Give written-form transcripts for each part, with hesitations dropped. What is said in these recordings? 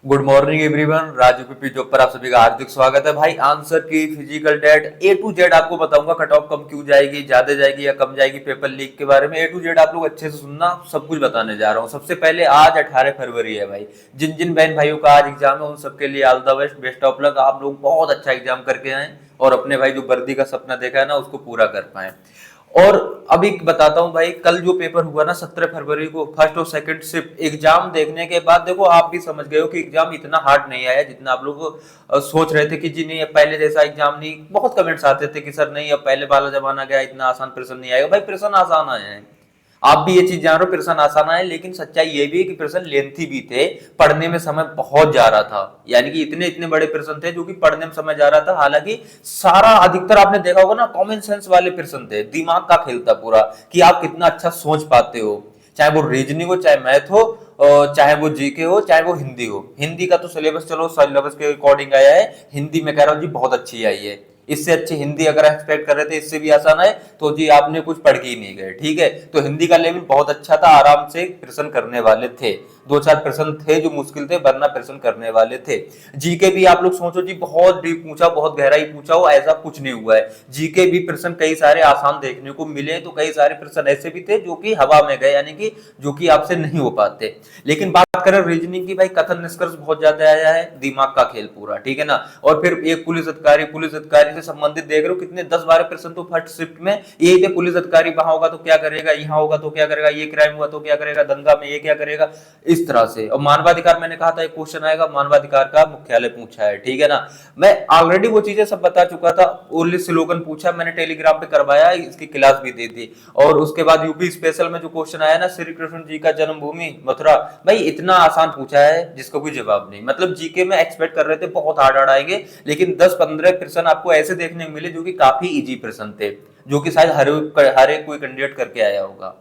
Good morning everyone. Raju PP job पर आप सभी का हार्दिक स्वागत है। भाई आंसर की physical date A to Z आपको बताऊंगा। कट ऑफ कम क्यों जाएगी, ज्यादा जाएगी या कम जाएगी, पेपर लीक के बारे में ए टू जेड आप लोग अच्छे से सुनना। सब कुछ बताने जा रहा हूँ। सबसे पहले आज 18 फरवरी है भाई। जिन जिन बहन भाइयों का आज एग्जाम है उन सबके लिए all the best, best of luck. आप लोग बहुत अच्छा एग्जाम करके आए और अपने भाई जो वर्दी का सपना देखा है ना उसको पूरा कर पाए। और अभी बताता हूँ भाई, कल जो पेपर हुआ ना 17 फरवरी को, फर्स्ट और सेकंड शिफ्ट एग्जाम देखने के बाद देखो आप भी समझ गए हो कि एग्जाम इतना हार्ड नहीं आया जितना आप लोग सोच रहे थे कि जी नहीं अब पहले जैसा एग्जाम नहीं। बहुत कमेंट्स आते थे कि सर नहीं अब पहले वाला जमाना गया, इतना आसान प्रश्न नहीं आएगा। भाई प्रश्न आसान आए हैं, आप भी ये चीज जान रहे हो, प्रश्न आसान आए, लेकिन सच्चाई ये भी है कि प्रश्न लेंथी भी थे। पढ़ने में समय बहुत जा रहा था, यानी कि इतने इतने बड़े प्रश्न थे जो कि पढ़ने में समय जा रहा था। हालांकि सारा अधिकतर आपने देखा होगा ना कॉमन सेंस वाले प्रश्न थे, दिमाग का खेल था पूरा कि आप कितना अच्छा सोच पाते हो। चाहे वो रीजनिंग हो, चाहे मैथ हो, चाहे वो जीके हो, चाहे वो हिंदी हो। हिंदी का तो सिलेबस चलो सिलेबस के अकॉर्डिंग आया है, हिंदी में कह रहा हूँ जी बहुत अच्छी आई है। इससे अच्छी हिंदी अगर एक्सपेक्ट कर रहे थे, इससे भी आसान है तो जी आपने कुछ पढ़ के ही नहीं गए। ठीक है, तो हिंदी का लेवल बहुत अच्छा था, आराम से प्रश्न करने वाले थे। दो चार प्रश्न थे जो मुश्किल थे, वरना प्रश्न करने वाले थे। जीके भी आप लोग सोचो जी बहुत डीप पूछा, बहुत गहराई पूछा हो, ऐसा कुछ नहीं हुआ है। जीके भी प्रश्न कई सारे आसान देखने को मिले, तो कई सारे प्रश्न ऐसे भी थे जो कि हवा में गए, यानी कि जो कि आपसे नहीं हो पाते। लेकिन बात करें रीजनिंग की, भाई कथन निष्कर्ष बहुत ज्यादा आया है, दिमाग का खेल पूरा। ठीक है ना। और फिर एक पुलिस अधिकारी से संबंधित देख रहे हो कितने 10-12 प्रश्न तो फर्स्ट शिफ्ट में यही थे। पुलिस अधिकारी वहां होगा तो क्या करेगा, यहाँ होगा तो क्या करेगा, ये क्राइम हुआ तो क्या करेगा, दंगा में ये क्या करेगा, इस तरह से। और मानवाधिकार मैंने कहा था एक क्वेश्चन आएगा, मानवाधिकार का मुख्यालय पूछा है। ठीक है ना। मैं ऑलरेडी वो चीजें सब बता चुका था। ओनली स्लोगन पूछा मैंने, टेलीग्राम पे करवाया, इसकी क्लास भी दी थी। और उसके बाद यूपी स्पेशल में जो क्वेश्चन आया ना, श्री कृष्ण जी का जन्मभूमि मथुरा, भाई इतना आसान पूछा है जिसका कोई जवाब नहीं। मतलब जीके में एक्सपेक्ट कर रहे थे बहुत हार्ड हार्ड आएंगे, लेकिन 10-15 प्रश्न आपको ऐसे देखने को मिले जो कि काफी इजी प्रश्न थे, जो कि शायद हर एक कोई कैंडिडेट करके आया होगा।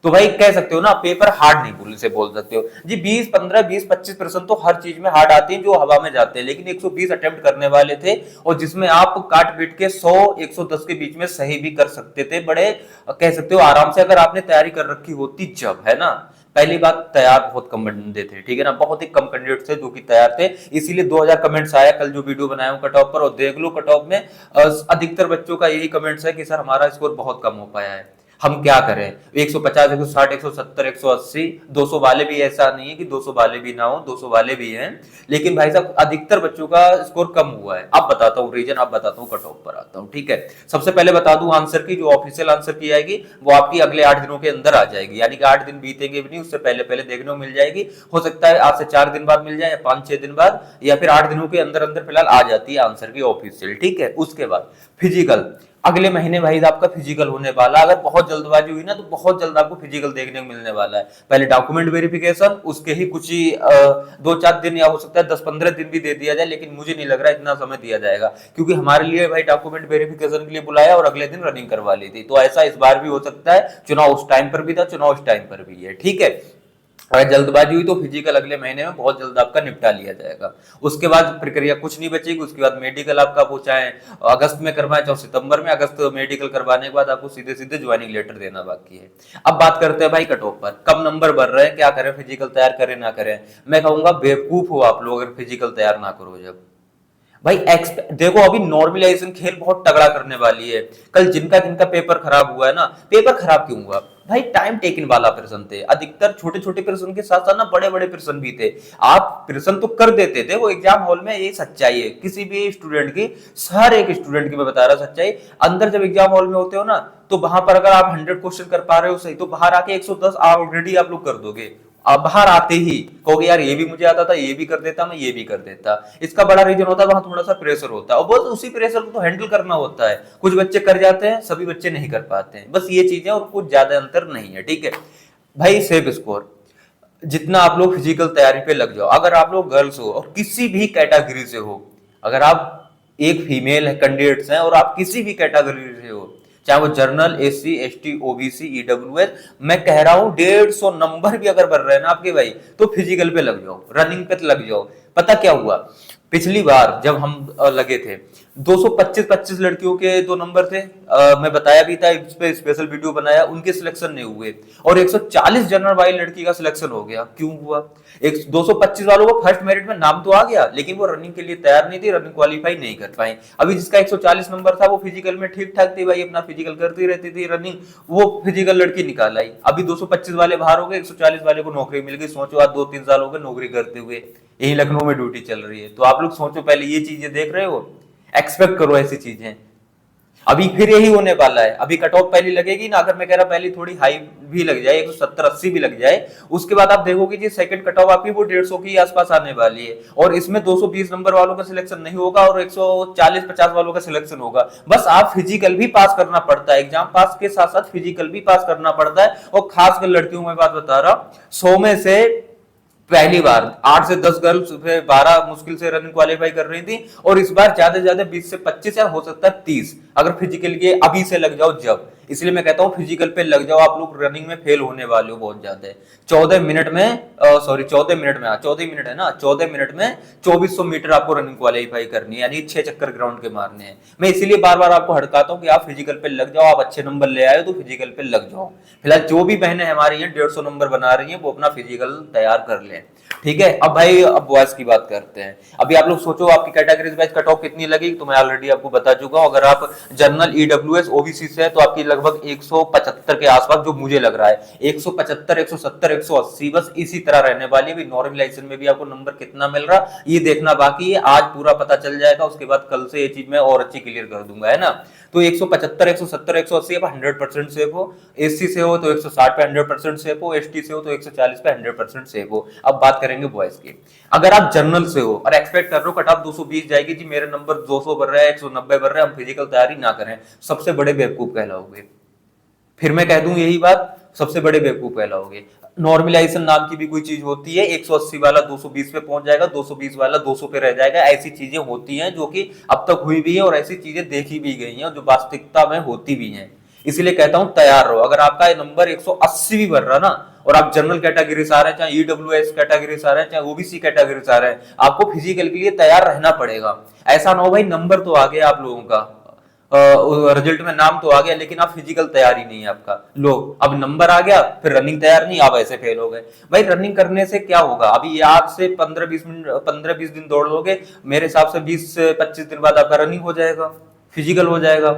तो भाई कह सकते हो ना पेपर हार्ड नहीं बोल से बोल सकते हो जी। 20-15 20-25 प्रश्न तो हर चीज में हार्ड आती है जो हवा में जाते हैं, लेकिन 120 अटेम्प्ट करने वाले थे और जिसमें आप काट पीट के 100-110 के बीच में सही भी कर सकते थे। बड़े कह सकते हो आराम से, अगर आपने तैयारी कर रखी होती जब, है ना। पहली बात, तैयार बहुत कम बंदे थे। ठीक है ना, बहुत ही कम कैंडिडेट थे जो कि तैयार थे, इसीलिए 2000 कमेंट्स आया कल जो वीडियो बनाया हूं कट ऑफ पर। और देख लो कट ऑफ में अधिकतर बच्चों का यही कमेंट्स है कि सर हमारा स्कोर बहुत कम हो पाया है, हम क्या करें। 150, 160, 170, 180, 200 वाले भी, ऐसा नहीं है कि 200 वाले भी ना हो, 200 वाले भी हैं, लेकिन भाई साहब अधिकतर बच्चों का स्कोर कम हुआ है। अब बताता हूँ रीजन, अब बताता हूँ कट ऑफ पर आता हूँ। ठीक है, सबसे पहले बता दूं आंसर की, जो ऑफिशियल आंसर की आएगी वो आपकी अगले 8 दिनों के अंदर आ जाएगी, यानी कि 8 दिन बीतेंगे भी नहीं, उससे पहले पहले देखने को मिल जाएगी। हो सकता है आज से 4 दिन बाद मिल जाए, या 5-6 दिन बाद, या फिर 8 दिनों के अंदर अंदर फिलहाल आ जाती है आंसर की ऑफिशियल। ठीक है, उसके बाद फिजिकल, अगले महीने भाई आपका फिजिकल होने वाला है। अगर बहुत जल्दबाजी हुई ना तो बहुत जल्द आपको फिजिकल देखने को मिलने वाला है। पहले डॉक्यूमेंट वेरिफिकेशन, उसके ही कुछ ही 2-4 दिन या हो सकता है 10-15 दिन भी दे दिया जाए, लेकिन मुझे नहीं लग रहा इतना समय दिया जाएगा, क्योंकि हमारे लिए भाई डॉक्यूमेंट वेरिफिकेशन के लिए बुलाया और अगले दिन रनिंग करवा ली थी। तो ऐसा इस बार भी हो सकता है, चुनाव उस टाइम पर भी था, चुनाव उस टाइम पर भी है। ठीक है, अगर जल्दबाजी हुई तो फिजिकल अगले महीने में बहुत जल्द आपका निपटा लिया जाएगा। उसके बाद प्रक्रिया कुछ नहीं बचेगी। उसके बाद मेडिकल आपका, वो चाहे अगस्त में करवाएं चाहे सितंबर में, अगस्त मेडिकल करवाने के बाद आपको सीधे सीधे ज्वाइनिंग लेटर देना बाकी है। अब बात करते हैं भाई कट ऑफ पर, कम नंबर बढ़ रहे हैं, क्या करें, फिजिकल तैयार करें ना करें। मैं कहूंगा बेवकूफ हो आप लोग अगर फिजिकल तैयार ना करो जब। भाई देखो अभी नॉर्मलाइजेशन खेल बहुत तगड़ा करने वाली है। कल जिनका जिनका पेपर खराब हुआ है ना, पेपर खराब क्यों हुआ भाई, टाइम टेकन वाला प्रश्न थे। अधिकतर छोटे छोटे प्रश्न के साथ साथ ना बड़े बड़े प्रश्न भी थे। आप प्रश्न तो कर देते थे वो एग्जाम हॉल में, ये सच्चाई है किसी भी स्टूडेंट की, हर एक स्टूडेंट की मैं बता रहा सच्चाई। अंदर जब एग्जाम हॉल में होते हो ना, तो वहां पर अगर आप 100 क्वेश्चन कर पा रहे हो सही, तो बाहर आके 110 ऑलरेडी आप लोग कर दोगे। अब बाहर आते ही कहोगे यार ये भी मुझे आता था, ये भी कर देता, मैं ये भी कर देता। इसका बड़ा रीजन होता है वहां थोड़ा सा प्रेशर होता है, और बस उसी प्रेशर को तो हैंडल करना होता है। कुछ बच्चे कर जाते हैं, सभी बच्चे नहीं कर पाते हैं, बस ये चीजें, और कुछ ज्यादा अंतर नहीं है। ठीक है भाई, सेफ स्कोर जितना आप लोग फिजिकल तैयारी पे लग जाओ। अगर आप लोग गर्ल्स हो और किसी भी कैटेगरी से हो, अगर आप एक फीमेल कैंडिडेट्स हैं और आप किसी भी कैटेगरी से हो, चाहे वो journal, SC, ST, OBC, EWS, मैं कह रहा हूं 150 नंबर भी अगर बढ़ रहे हैं ना आपके भाई, तो फिजिकल पे लग जाओ, रनिंग पे लग जाओ। पता क्या हुआ, पिछली बार जब हम लगे थे 225 लड़कियों के 2 नंबर थे, मैं बताया भी था, इस पे स्पेशल वीडियो बनाया, उनके सिलेक्शन नहीं हुए और 140 जनरल वाली लड़की का सिलेक्शन हो गया। क्यों हुआ? एक 225 वालों को फर्स्ट मेरिट में नाम तो आ गया, लेकिन वो रनिंग के लिए तैयार नहीं थी, रनिंग क्वालिफाई नहीं कर पाई। अभी जिसका 140 नंबर था वो फिजिकल में ठीक ठाक थी भाई, अपना फिजिकल करती रहती थी रनिंग, वो फिजिकल लड़की निकाल आई। अभी 225 वाले बाहर हो गए, 140 वाले को नौकरी मिल गई। सोचो आज 2-3 साल हो गए नौकरी करते हुए, यही लखनऊ में ड्यूटी चल रही है। तो आप लोग सोचो, पहले ये चीजें देख रहे हो, एक्सपेक्ट करो ऐसी चीजें। अभी फिर यही होने वाला है। अभी कट ऑफ पहली लगेगी ना, अगर मैं कह रहा पहली थोड़ी हाई भी लग जाए, 170-80 भी लग जाए, उसके बाद आप देखोगे जी सेकंड कट ऑफ आपकी वो 150 के आसपास आने वाली है, और इसमें 220 नंबर वालों का सिलेक्शन नहीं होगा और 140-50 वालों का सिलेक्शन होगा। बस आप फिजिकल भी पास करना पड़ता है, एग्जाम पास के साथ साथ फिजिकल भी पास करना पड़ता है। और खासकर लड़कियों में बात बता रहा, 100 में से पहली बार 8 से 10 गर्ल्स, 12 मुश्किल से रनिंग क्वालिफाई कर रही थी, और इस बार ज्यादा से ज्यादा 20 से 25 या हो सकता है 30, अगर फिजिकल के अभी से लग जाओ जब। इसलिए मैं कहता हूं फिजिकल पे लग जाओ, आप लोग रनिंग में फेल होने वाले हो बहुत ज्यादा। 14 मिनट में, सॉरी 14 मिनट में, 14 मिनट है ना, 14 मिनट में 2400 मीटर आपको रनिंग क्वालिफाई करनी है, यानी 6 चक्कर ग्राउंड के मारने हैं। मैं इसीलिए बार बार आपको हड़काता हूं कि आप फिजिकल पे लग जाओ, आप अच्छे नंबर ले आए तो फिजिकल पे लग जाओ। फिलहाल जो भी बहनें हमारी हैं 150 नंबर बना रही हैं, वो अपना फिजिकल तैयार कर लें, ठीक है। अब भाई अब बॉयज की बात करते हैं। अभी आप लोग सोचो आपकी कैटेगरीज वाइज कट ऑफ कितनी लगेगी, तो मैं ऑलरेडी आपको बता चुका हूं। अगर आप जनरल, ईडब्ल्यूएस, ओबीसी से है तो आपकी लगभग 175 के आसपास, जो मुझे लग रहा है 175, 170, 180, बस इसी तरह रहने वाली है। नॉर्मलाइजेशन में भी आपको नंबर कितना मिल रहा ये देखना बाकी है, आज पूरा पता चल जाएगा, उसके बाद कल से ये चीज मैं और अच्छी क्लियर कर दूंगा, है ना। तो 175, 170, 180 आप 100% सेफ हो, एससी से हो तो 160 पे 100% सेफ हो, एसटी से हो तो 140 पे 100% सेफ हो। अब बात करेंगे बॉयज की। अगर आप जनरल से हो और एक्सपेक्ट कर रहे हो कट ऑफ 220 जाएगी जी, मेरे नंबर 200 बढ़ रहा है, 190 बढ़ रहा है, हम फिजिकल तैयारी ना करें, सबसे बड़े बेवकूफ कहलाओगे। फिर मैं कह दूं यही बात, सबसे बड़े बेवकूफ कहलाओगे। नॉर्मलाइजेशन नाम की भी कोई चीज होती है, 180 वाला 220 पे पहुंच जाएगा, 220 वाला 200 पे रह जाएगा। ऐसी चीजें होती हैं जो कि अब तक हुई भी है, और ऐसी चीजें देखी भी गई हैं जो वास्तविकता में होती भी हैं। इसीलिए कहता हूं तैयार रहो। अगर आपका नंबर 180 भी बढ़ रहा ना, और आप जनरल कैटेगरी से आ रहे हैं, चाहे ईडब्ल्यूएस कैटेगरी से आ रहे हैं, चाहे ओबीसी कैटेगरी से आ रहे हैं, आपको फिजिकल के लिए तैयार रहना पड़ेगा। ऐसा ना हो भाई नंबर तो आ गया आप लोगों का, रिजल्ट में नाम तो आ गया, लेकिन आप फिजिकल तैयारी नहीं है आपका। लो अब नंबर आ गया, फिर रनिंग तैयार नहीं, आप ऐसे फेल हो गए। भाई रनिंग करने से क्या होगा? अभी आज से 15-20 मिनट, 15-20 दिन दौड़ लोगे, मेरे हिसाब से 20 से 25 दिन बाद आपका रनिंग हो जाएगा, फिजिकल हो जाएगा।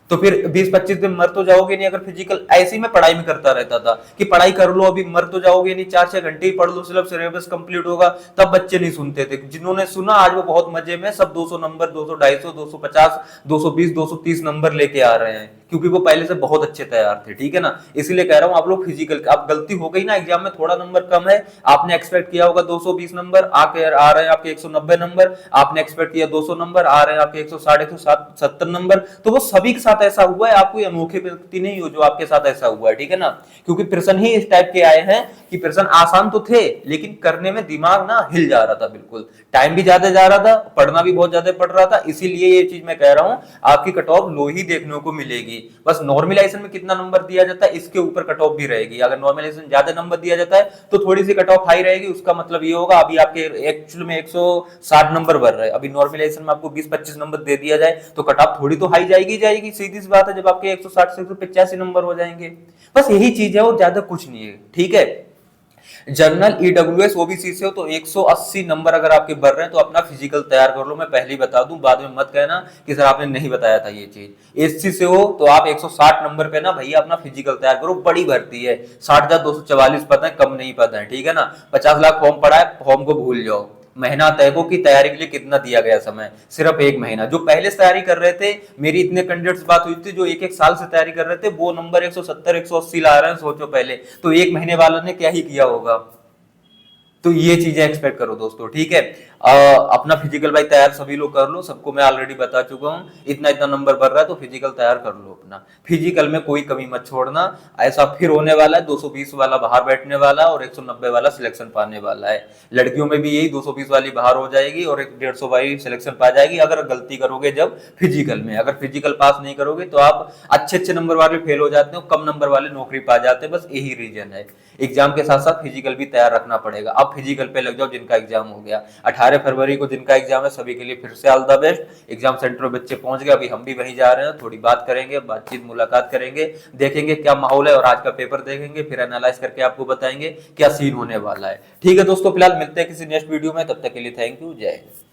तो फिर 20-25 दिन मर तो जाओगे नहीं। अगर फिजिकल ऐसे ही मैं पढ़ाई में करता रहता था कि पढ़ाई कर लो अभी मर तो जाओगे नहीं, 4-6 घंटे ही पढ़ लो, सिलेबस कंप्लीट होगा, तब बच्चे नहीं सुनते थे। जिन्होंने सुना आज वो बहुत मजे में, सब 200 नंबर, 200, 250, 250, 220, 230 नंबर लेके आ रहे हैं, क्योंकि वो पहले से बहुत अच्छे तैयार थे, ठीक है ना। इसलिए कह रहा हूं आप लोग फिजिकल, आप गलती हो गई ना एग्जाम में, थोड़ा नंबर कम है, आपने एक्सपेक्ट किया होगा 220 नंबर, आके आ रहे हैं आपके 190 नंबर, आपने एक्सपेक्ट किया 200 नंबर, आ रहे हैं आपके 160, 170 नंबर। तो वो सभी के साथ ऐसा हुआ है, आप कोई अनोखे व्यक्ति नहीं हो जो आपके साथ ऐसा हुआ है, ठीक है ना। क्योंकि प्रश्न ही इस टाइप के आए हैं कि प्रश्न आसान तो थे, लेकिन करने में दिमाग ना हिल जा रहा था, बिल्कुल टाइम भी ज्यादा जा रहा था, पढ़ना भी बहुत ज्यादा पड़ रहा था। इसीलिए ये चीज मैं कह रहा हूं आपकी कट ऑफ लो ही देखने को मिलेगी। बस नॉर्मलाइजेशन में कितना नंबर दिया जाता है इसके ऊपर कट ऑफ भी रहेगी। अगर नॉर्मलाइजेशन ज्यादा नंबर दिया जाता है तो थोड़ी सी कट ऑफ हाई रहेगी, उसका मतलब ये होगा अभी आपके एक्चुअल में 160 नंबर बढ़ रहे हैं, अभी नॉर्मलाइजेशन में आपको 20-25 नंबर दे दिया जाए तो कट ऑफ थोड़ी तो हाई जाएगी जाएगी, सीधी सी बात है, जब आपके 160 से 185 नंबर हो जाएंगे। बस यही चीज है और ज्यादा कुछ नहीं है, ठीक है। जनरल, ईडब्ल्यूएस, ओबीसी से हो तो 180 नंबर अगर आपके बढ़ रहे हैं तो अपना फिजिकल तैयार कर लो। मैं पहले ही बता दूं, बाद में मत कहना कि सर आपने नहीं बताया था ये चीज। एससी से हो तो आप 160 नंबर पे ना भैया अपना फिजिकल तैयार करो, बड़ी भर्ती है, 60,244 पद है, कम नहीं पद है, ठीक है ना। 50 लाख फॉर्म पड़ा है, फॉर्म को भूल जाओ। महीना तय को कि तैयारी के लिए कितना दिया गया समय, सिर्फ 1 महीना। जो पहले से तैयारी कर रहे थे, मेरी इतने कैंडिडेट्स बात हुई थी जो 1-1 साल से तैयारी कर रहे थे, वो नंबर 170, 180 ला रहे हैं, सोचो पहले तो 1 महीने वालों ने क्या ही किया होगा। तो ये चीजें एक्सपेक्ट करो दोस्तों, ठीक है। अपना फिजिकल भाई तैयार सभी लोग कर लो, सबको मैं ऑलरेडी बता चुका हूं, इतना इतना नंबर बढ़ रहा है तो फिजिकल तैयार कर लो अपना। फिजिकल में कोई कमी मत छोड़ना, ऐसा फिर होने वाला है 220 वाला बाहर बैठने वाला और 190 वाला सिलेक्शन पाने वाला है। लड़कियों में भी यही 220 वाली बाहर हो जाएगी और 150 वाली सिलेक्शन पा जाएगी, अगर गलती करोगे जब फिजिकल में। अगर फिजिकल पास नहीं करोगे तो आप अच्छे नंबर वाले फेल हो जाते हो, कम नंबर वाले नौकरी पा जाते हैं, बस यही रीजन है। एग्जाम के साथ साथ फिजिकल भी तैयार रखना पड़ेगा। अब आप फिजिकल पे लग जाओ जिनका एग्जाम हो गया। 18 फरवरी को जिनका एग्जाम है सभी के लिए फिर से all the best. Exam centre में बच्चे पहुंच गए, अभी हम भी वहीं जा रहे हैं, थोड़ी बात करेंगे, बातचीत मुलाकात करेंगे, देखेंगे क्या माहौल है और आज का पेपर देखेंगे, फिर एनालाइज करके आपको बताएंगे क्या सीन होने वाला है। ठीक है दोस्तों, फिलहाल मिलते हैं किसी नेक्स्ट वीडियो में, तब तक के लिए थैंक यू, जय हिंद।